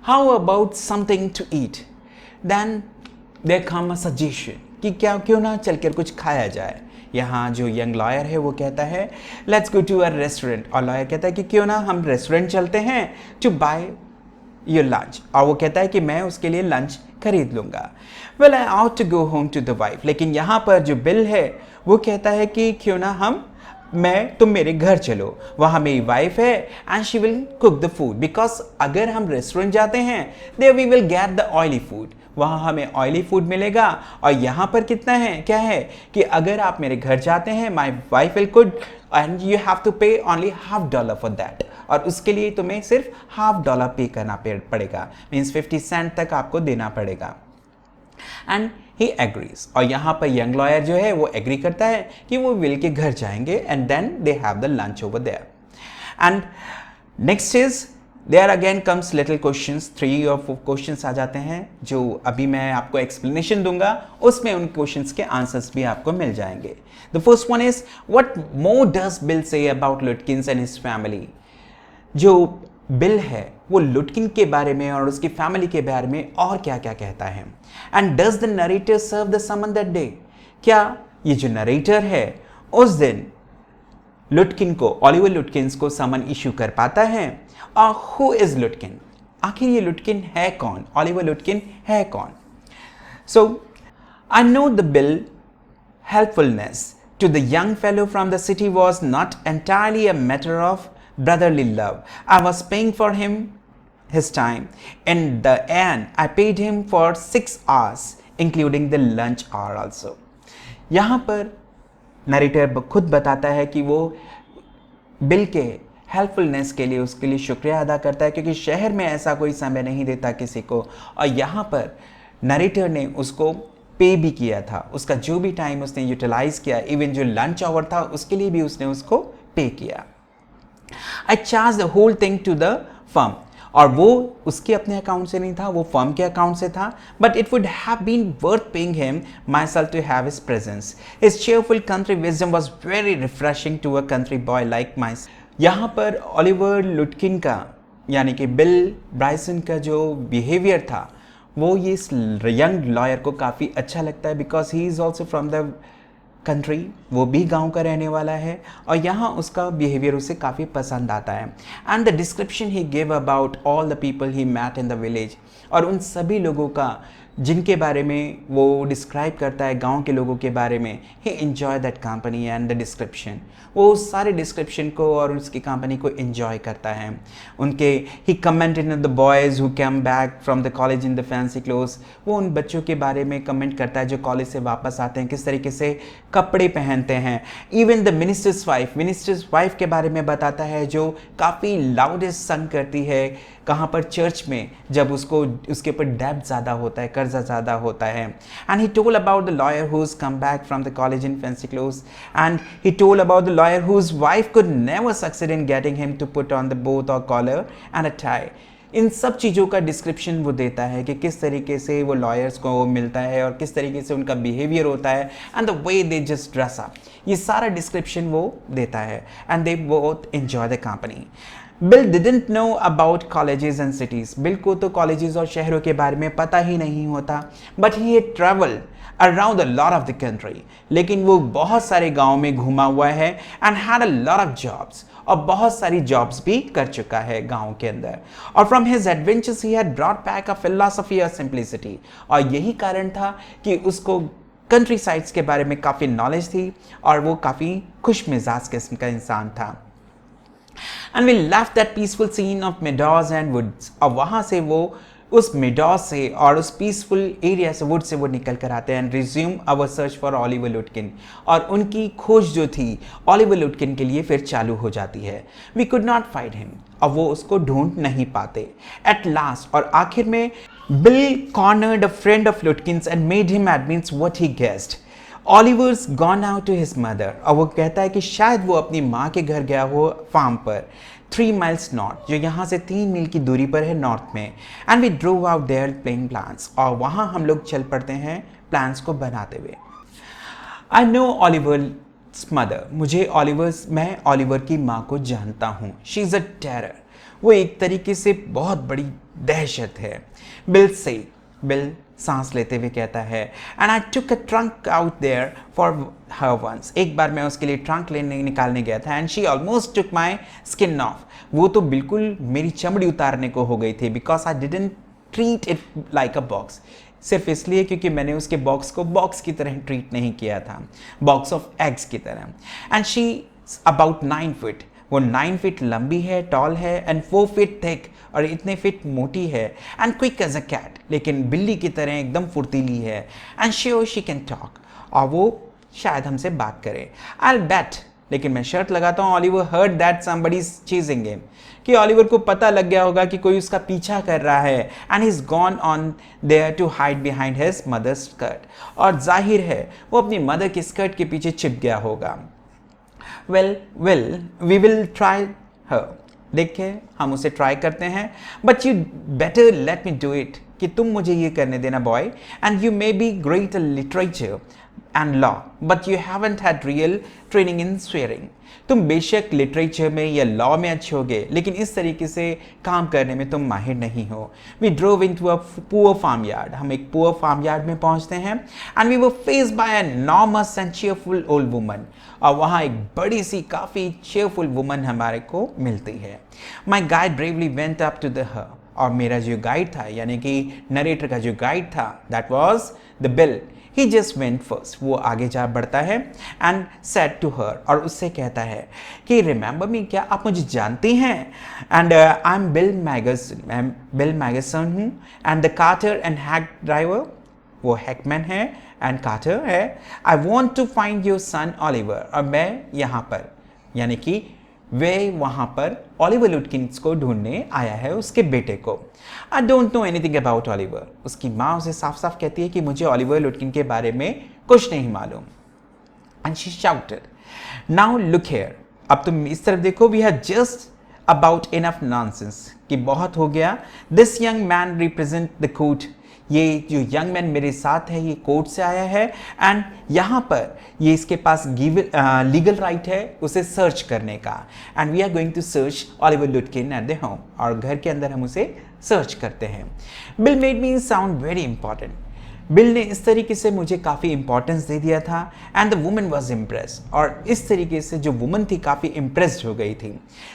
How about something to eat? Then there come a suggestion कि क्या क्यों ना चलकर कुछ खाया जाए। यहाँ जो यंग लॉयर है वो कहता है let's go to a restaurant, और लॉयर कहता है कि क्यों ना हम रेस्टोरेंट चलते हैं टू बाय योर लंच, और वो कहता है कि मैं उसके लिए लंच खरीद लूँगा। Well I ought to go home to the wife, लेकिन यहाँ पर जो बिल है वो कहता है कि क्यों ना तुम मेरे घर चलो, वहाँ मेरी वाइफ है and she will cook the food, because अगर हम रेस्टोरेंट जाते हैं there we will get the oily food, वहाँ हमें ऑयली फूड मिलेगा। और यहाँ पर कितना है, क्या है कि अगर आप मेरे घर जाते हैं my wife will cook and you have to pay only $50 for that, और उसके लिए तुम्हें सिर्फ $50 पे करना पड़ेगा, मीन्स 50 सेंट तक आपको देना पड़ेगा। एंड ही एग्रीज, और यहाँ पर यंग लॉयर जो है वो एग्री करता है कि वो विल के घर जाएंगे and then they have the lunch over there. And next is there again comes little questions, 3 और 4 क्वेश्चंस आ जाते हैं जो अभी मैं आपको एक्सप्लेनेशन दूंगा, उसमें उन क्वेश्चंस के आंसर्स भी आपको मिल जाएंगे। The first one is what more does bill say about लुटकिंस and his family? जो बिल है वो लुटकिन के बारे में और उसकी फैमिली के बारे में और क्या क्या कहता है। And does the narrator serve the summon that day? क्या ये जो नरेटर है उस दिन लुटकिन को, ओलिवर लुटकिंस को समन इशू कर पाता है? और हु इज लुटकिन? आखिर ये लुटकिन है कौन, ओलिवर लुटकिन है कौन? So I know the Bill helpfulness to the young fellow from the city was not entirely a matter of brotherly love. I was paying for him his time. In the end, I paid him for 6 hours, including the lunch hour also. यहाँ पर narrator खुद बताता है कि वो bill के helpfulness के लिए उसके लिए शुक्रिया अदा करता है, क्योंकि शहर में ऐसा कोई समय नहीं देता किसी को, और यहाँ पर नरेटर ने उसको पे भी किया था, उसका जो भी टाइम उसने यूटिलाइज किया, इवन जो लंच आवर था उसके लिए भी उसने उसको पे किया। I charge the whole thing to the firm, और वो उसके अपने अकाउंट से नहीं था, वो फर्म के अकाउंट से था, but it would have been worth paying him myself to have his presence. His cheerful country wisdom was very refreshing to a country boy like my. यहाँ पर ओलिवर लुटकिन का यानी कि बिल ब्राइसन का जो बिहेवियर था वो ये यंग लॉयर को काफ़ी अच्छा लगता है, because he is also from the country, वो भी गांव का रहने वाला है, और यहाँ उसका बिहेवियर उसे काफ़ी पसंद आता है। And the description he give about all the people he met in the village, और उन सभी लोगों का जिनके बारे में वो डिस्क्राइब करता है, गांव के लोगों के बारे में, he enjoy that company and the description, वो उस सारे डिस्क्रिप्शन को और उसकी कंपनी को एन्जॉय करता है। उनके he commented in the boys who come back from the college in the fancy clothes, वो उन बच्चों के बारे में कमेंट करता है जो कॉलेज से वापस आते हैं, किस तरीके से कपड़े पहनते हैं। इवन द मिनिस्टर्स वाइफ के बारे में बताता है जो काफ़ी लाउडेस्ट संग करती है, कहाँ पर चर्च में, जब उसके ऊपर डेब्ट ज़्यादा होता है, कर्जा ज़्यादा होता है। And he told about the lawyer whose come back from the college in fancy clothes, and he told about the lawyer whose wife could never succeed in getting him to put on the both और collar and a tie. इन सब चीज़ों का description वो देता है कि किस तरीके से वो लॉयर्स को मिलता है और किस तरीके से उनका बिहेवियर होता है, and the way they just dress up, ये सारा डिस्क्रिप्शन वो देता है। And they both enjoy the company. Bill didn't know about colleges and cities, bill को तो कॉलेजेस और शहरों के बारे में पता ही नहीं होता, but he had travelled around a lot of the country, लेकिन वो बहुत सारे गाँव में घूमा हुआ है, and had a lot of jobs, और बहुत सारी जॉब्स भी कर चुका है गांव के अंदर। और from his adventures he had brought back a philosophy of simplicity, और यही कारण था कि उसको कंट्री साइड्स के बारे में काफ़ी नॉलेज थी और वो काफ़ी खुश मिजाज किस्म का इंसान था। And we left that peaceful scene of meadows and woods, और वहाँ से वो उस मेडॉज से और उस पीसफुल एरिया से, वुड से वो निकल कर आते हैं, and resume our search for Oliver Lutkin, और उनकी खोज जो थी ओलिवर लुटकिन के लिए फिर चालू हो जाती है। We could not find him, और वो उसको ढूंढ नहीं पाते। एट लास्ट, और आखिर में, Bill cornered a friend of Lutkins and made him admit what he guessed, Oliver's gone out to his mother, और वो कहता है कि शायद वो अपनी माँ के घर गया हो फार्म पर 3 miles नॉर्थ, जो यहाँ से 3 मील की दूरी पर है नॉर्थ में। And we drove out there playing plans, और वहाँ हम लोग चल पड़ते हैं प्लान्स को बनाते हुए। आई नो ओलिवर्स मदर, मैं ओलिवर की माँ को जानता हूँ। शी इज़ अ टेरर, वो एक तरीके से बहुत बड़ी दहशत है। बिल सांस लेते हुए कहता है, and I took a trunk out there for her once. एक बार मैं उसके लिए ट्रंक निकालने गया था, and she almost took my skin off. वो तो बिल्कुल मेरी चमड़ी उतारने को हो गई थी, because I didn't treat it like a box. सिर्फ इसलिए क्योंकि मैंने उसके बॉक्स को बॉक्स की तरह ट्रीट नहीं किया था, बॉक्स ऑफ एग्स की तरह। एंड शी अबाउट 9 फीट, वो 9 फीट लंबी है, टॉल है, एंड 4 फीट थिक, और इतने फीट मोटी है, and quick as a cat, लेकिन बिल्ली की तरह एकदम फुर्तीली है, and sure she can talk, और वो शायद हमसे बात करे। आई बेट, लेकिन मैं शर्त लगाता हूँ Oliver heard that somebody is chasing him, कि ऑलिवर को पता लग गया होगा कि कोई उसका पीछा कर रहा है, and he is gone on there to hide behind his mother's skirt, और जाहिर है वो अपनी मदर की स्कर्ट के पीछे छिप गया होगा। वेल वी विल ट्राई हर, देखिए हम उसे ट्राई करते हैं, but you better let me do it, कि तुम मुझे ये करने देना boy, and you may be great in literature and law but you haven't had real training in swearing. तुम बेशक लिटरेचर में या लॉ में अच्छे होगे, लेकिन इस तरीके से काम करने में तुम माहिर नहीं हो। We drove into a poor farm yard, हम एक पुअर फार्म यार्ड में पहुंचते हैं, and we were faced by an enormous and cheerful old woman, और वहाँ एक बड़ी सी काफ़ी चीयरफुल वुमन हमारे को मिलती है। My guide bravely went up to the her, और मेरा जो गाइड था, यानी कि नरेटर का जो गाइड था, that was the bill, he just went first, वो आगे जा बढ़ता है, एंड सेड टू हर, और उससे कहता है कि रिमेंबर मी, क्या आप मुझे जानती हैं, and I am Bill Magson, मैं बिल मैगसन हूँ, and the carter and hack driver, वो हैकमैन है एंड कार्टर है। I want to find your son Oliver, और मैं यहाँ पर, यानी कि वे वहाँ पर ऑलिवर लुटकिंस को ढूंढने आया है, उसके बेटे को। I don't know anything about Oliver, उसकी माँ उसे साफ साफ कहती है कि मुझे ऑलिवर लुटकिन के बारे में कुछ नहीं मालूम। And she shouted, now look here, अब तुम इस तरफ देखो, we have just about enough nonsense, कि बहुत हो गया। This young man represent the court, ये जो यंग मैन मेरे साथ है ये कोर्ट से आया है, एंड यहाँ पर ये इसके पास लीगल राइट है उसे सर्च करने का, and we are going to search Oliver Lutkin at the home, और घर के अंदर हम उसे सर्च करते हैं। Bill made me sound very important, Bill ने इस तरीके से मुझे काफ़ी इंपॉर्टेंस दे दिया था, and the woman was impressed, और इस तरीके से जो वुमन थी काफ़ी इम्प्रेस्ड हो गई थी।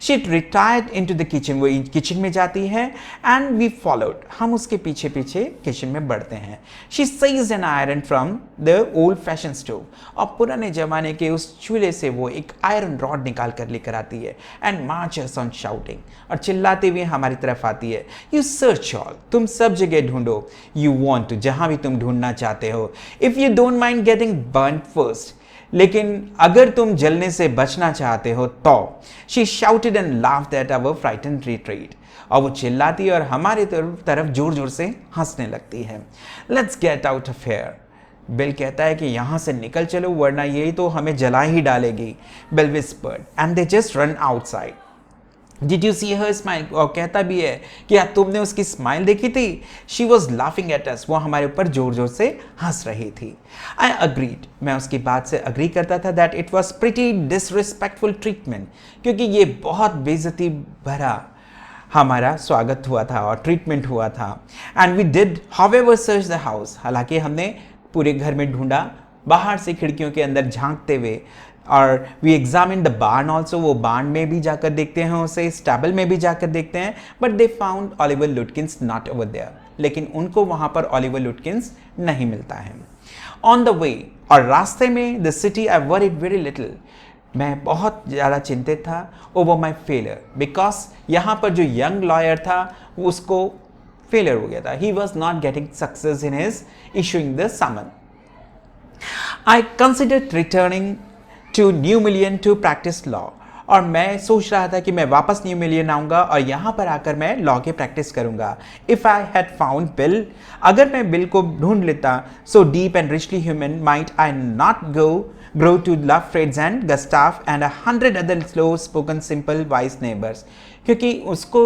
She retired in to the kitchen, वो किचन में जाती है, एंड वी फॉलोड, हम उसके पीछे पीछे किचन में बढ़ते हैं। She seized an iron from the old fashion stove, और पुराने जमाने के उस चूल्हे से वो एक आयरन रॉड निकाल कर लेकर आती है, एंड मार्चेस ऑन शाउटिंग, और चिल्लाते हुए हमारी तरफ आती है। यू सर्च ऑल, तुम सब जगह ढूंढो, यू वॉन्ट टू, जहां भी तुम ढूंढना चाहते हो, if you don't mind getting burn first, लेकिन अगर तुम जलने से बचना चाहते हो तो। She shouted and laughed at our frightened retreat, और वो चिल्लाती और हमारी तरफ जोर जोर से हंसने लगती है। Let's get out of here, bill कहता है कि यहाँ से निकल चलो, वरना यही तो हमें जला ही डालेगी। Bill whispered, and they just run outside. Did you see her smile, और कहता भी है कि क्या तुमने उसकी स्माइल देखी थी? She was laughing at us, वो हमारे ऊपर जोर जोर से हंस रही थी। आई अग्रीड, मैं उसकी बात से अग्री करता था that it was pretty disrespectful treatment, क्योंकि ये बहुत बेइज्जती भरा हमारा स्वागत हुआ था और ट्रीटमेंट हुआ था। And we did however search the house, हालांकि हमने पूरे घर में ढूंढा, बाहर से खिड़कियों के अंदर झांकते हुए, और वी एग्जामिन द बार्न ऑल्सो, वो बार्न में भी जाकर देखते हैं उसे, स्टैबल में भी जाकर देखते हैं, but they found Oliver Lutkins not over there, लेकिन उनको वहां पर ऑलिवर लुटकिंस नहीं मिलता है। ऑन द वे, और रास्ते में, the city I worried very little, मैं बहुत ज़्यादा चिंतित था ओवर माई फेलियर, बिकॉज यहाँ पर जो यंग लॉयर था वो उसको फेलियर हो गया था, he was not getting success in his issuing the summon. I considered returning to New Million to practice law, और मैं सोच रहा था कि मैं वापस न्यू मिलियन आऊँगा और यहाँ पर आकर मैं लॉ की प्रैक्टिस करूँगा। If I had found bill, अगर मैं बिल को ढूंढ लेता, so deep and richly human, might I not grow to love Fritz and Gustav and 100 other slow spoken simple wise neighbors, क्योंकि उसको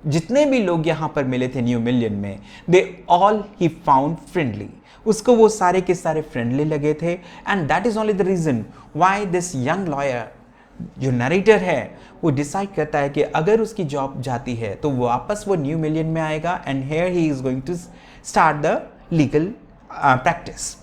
जितने भी लोग यहाँ पर मिले थे न्यू मिलियन में, they all he found friendly, उसको वो सारे के सारे फ्रेंडली लगे थे, and that is only the reason why this young lawyer जो नरेटर है वो डिसाइड करता है कि अगर उसकी जॉब जाती है तो वापस वो न्यू मिलियन में आएगा and here he is going to start the legal practice.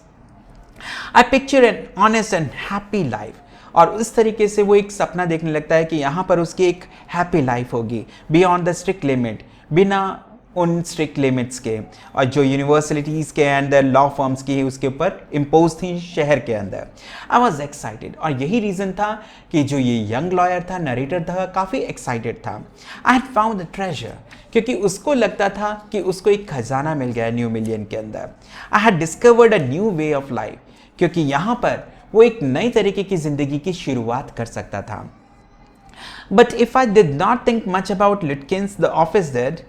I picture an honest and happy life, और उस तरीके से वो एक सपना देखने लगता है कि यहाँ पर उसकी एक हैप्पी लाइफ होगी बियॉन्ड द स्ट्रिक्ट लिमिट, बिना उन स्ट्रिक्ट लिमिट्स के और जो यूनिवर्सिटीज़ के अंदर लॉ फर्म्स की उसके ऊपर इम्पोज थी शहर के अंदर। आई वॉज एक्साइटेड, और यही रीज़न था कि जो ये यंग लॉयर था, नरेटर था, काफ़ी एक्साइटेड था। I had found the treasure, क्योंकि उसको लगता था कि उसको एक खजाना मिल गया न्यू मिलियन के अंदर। I had discovered a new way of life, क्योंकि यहाँ पर वो एक नई तरीके की ज़िंदगी की शुरुआत कर सकता था। But if I did not think much about Lutkins the office dead,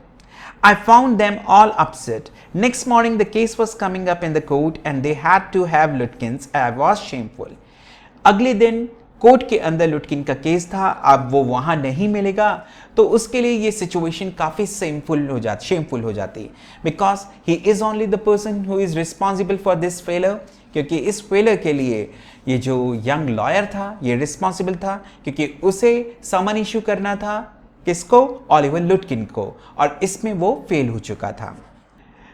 I found them all upset. Next morning, the case was coming up in the court and they had to have Lutkins. I was shameful. अगले दिन court के अंदर लुटकिन का case था, अब वो वहाँ नहीं मिलेगा, तो उसके लिए ये सिचुएशन काफ़ी शेमफुल हो जाती, because he is only the person who is responsible for this failure, क्योंकि इस फेलर के लिए ये जो यंग लॉयर था ये रिस्पॉन्सिबल था, क्योंकि उसे समन इशू करना था किसको? ओलिवर लुटकिन को, और इसमें वो फेल हो चुका था।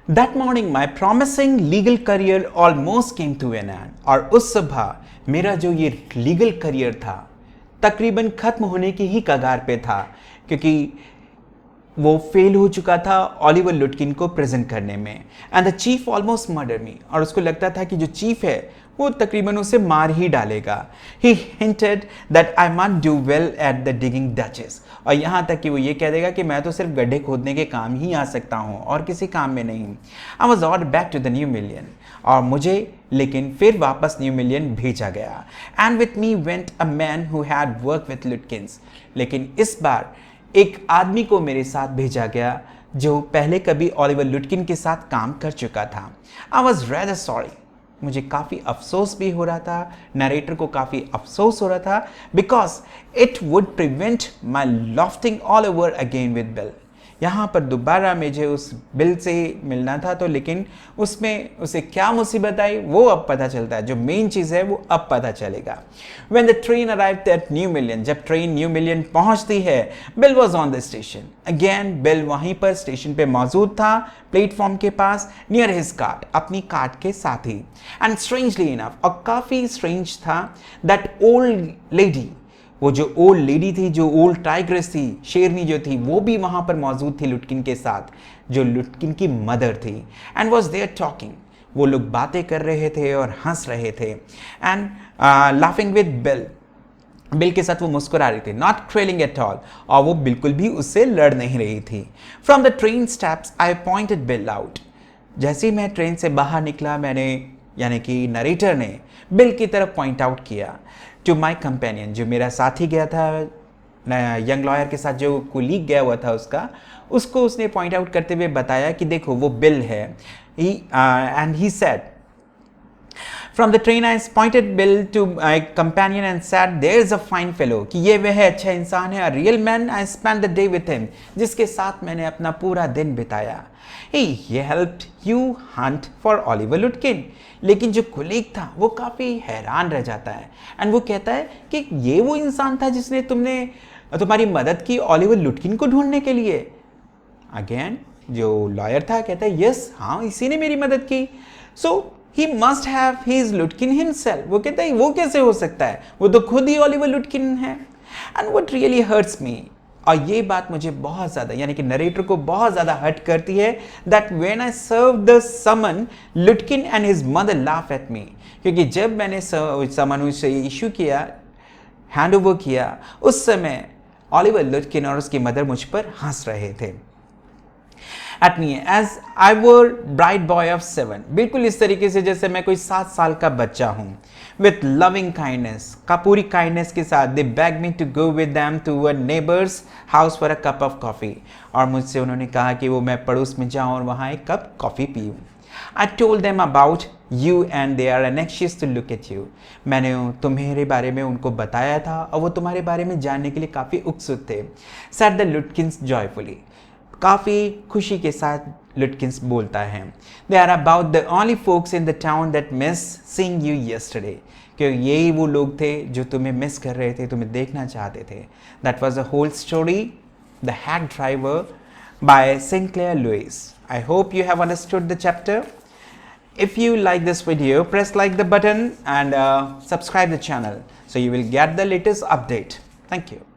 That morning my promising legal career almost came to an end, और उस सुबह मेरा जो ये लीगल करियर था तकरीबन खत्म होने की ही कगार पे था, क्योंकि वो फेल हो चुका था ओलिवर लुटकिन को प्रेजेंट करने में। And the chief almost murder me, और उसको लगता था कि जो चीफ है वो तकरीबन उसे मार ही डालेगा। He hinted that I must do well at the digging ditches, और यहाँ तक कि वो ये कह देगा कि मैं तो सिर्फ गड्ढे खोदने के काम ही आ सकता हूँ और किसी काम में नहीं। I was ordered back to the New Million, और मुझे लेकिन फिर वापस न्यू मिलियन भेजा गया। And with me went a man who had work with Lutkins, लेकिन इस बार एक आदमी को मेरे साथ भेजा गया जो पहले कभी ओलिवर लुटकिन के साथ काम कर चुका था। आई वॉज रेदर सॉरी, मुझे काफ़ी अफसोस भी हो रहा था, नरेटर को काफ़ी अफसोस हो रहा था, because it would prevent my lofting all over again with bill. यहाँ पर दोबारा मुझे उस बिल से मिलना था, तो लेकिन उसमें उसे क्या मुसीबत आई वो अब पता चलता है, जो मेन चीज़ है वो अब पता चलेगा। When the train arrived at New Million, जब ट्रेन न्यू मिलियन पहुँचती है, bill was on the station again. Bill वहीं पर स्टेशन पे मौजूद था, प्लेटफॉर्म के पास, नियर हिज कार्ट, अपनी कार्ट के साथ ही। एंड स्ट्रेंजली इनफ, और काफ़ी स्ट्रेंज था, दैट ओल्ड लेडी, वो जो ओल्ड लेडी थी, जो ओल्ड टाइग्रेस थी, शेरनी जो थी, वो भी वहाँ पर मौजूद थी लुटकिन के साथ, जो लुटकिन की मदर थी। एंड वॉज देयर टॉकिंग, वो लोग बातें कर रहे थे और हंस रहे थे। And laughing with bill, bill के साथ वो मुस्कुरा रही थी, नॉट क्वेलिंग एट ऑल, और वो बिल्कुल भी उससे लड़ नहीं रही थी। From the train steps I pointed bill out, जैसे ही मैं ट्रेन से बाहर निकला, मैंने यानी कि नरेटर ने बिल की तरफ पॉइंट आउट किया टू माई कंपेनियन, जो मेरा साथी गया था यंग लॉयर के साथ, जो कोलीग गया हुआ था उसको उसने पॉइंट आउट करते हुए बताया कि देखो वो बिल है। And he said from the train I pointed Bill to my companion and said there is a fine fellow, कि ये वह अच्छा इंसान है, a real man, I spend the day with him, जिसके साथ मैंने अपना पूरा दिन बिताया। ये helped you hunt for Oliver Lutkin, लेकिन जो कोलीग था वो काफ़ी हैरान रह जाता है, एंड वो कहता है कि ये वो इंसान था जिसने तुम्हारी मदद की ओलिवर लुटकिन को ढूंढने के लिए। अगेन जो लॉयर था कहता है यस, हाँ इसी ने मेरी मदद की, so he must have his Lutkin himself. वो कहता है वो कैसे हो सकता है, वो तो खुद ही ओलिवर लुटकिन है। And what really hurts me, और ये बात मुझे बहुत ज़्यादा यानी कि नरेटर को बहुत ज़्यादा हर्ट करती है, that when I serve the summons Lutkin and his mother laugh at me, क्योंकि जब मैंने समन उसे इशू किया, हैंड ओवर किया, उस समय ओलिवर लुटकिन और उसकी मदर मुझ पर हंस रहे थे। At me as I were bright boy of 7, बिल्कुल इस तरीके से जैसे मैं कोई 7 साल का बच्चा हूँ। विथ लविंग काइंडनेस, का पूरी काइंडनेस के साथ, they beg me to go with them to a neighbour's house for a cup of coffee, और मुझसे उन्होंने कहा कि वो मैं पड़ोस में जाऊँ और वहाँ एक कप कॉफ़ी पीऊँ। I told them about you and they are anxious to look at you, मैंने तुम्हारे बारे में उनको बताया था और वो तुम्हारे बारे में जानने के लिए काफ़ी उत्सुक थे। सेड द लुटकिंस जॉयफुली, काफ़ी खुशी के साथ लुटकिंस बोलता है। They are about the only folks in the town that miss seeing you yesterday, कि यही वो लोग थे जो तुम्हें मिस कर रहे थे, तुम्हें देखना चाहते थे. That was the whole story, the hack driver by Sinclair Lewis. I hope you have understood the chapter. If you like this video, press like the button and subscribe the channel so you will get the latest update. Thank you.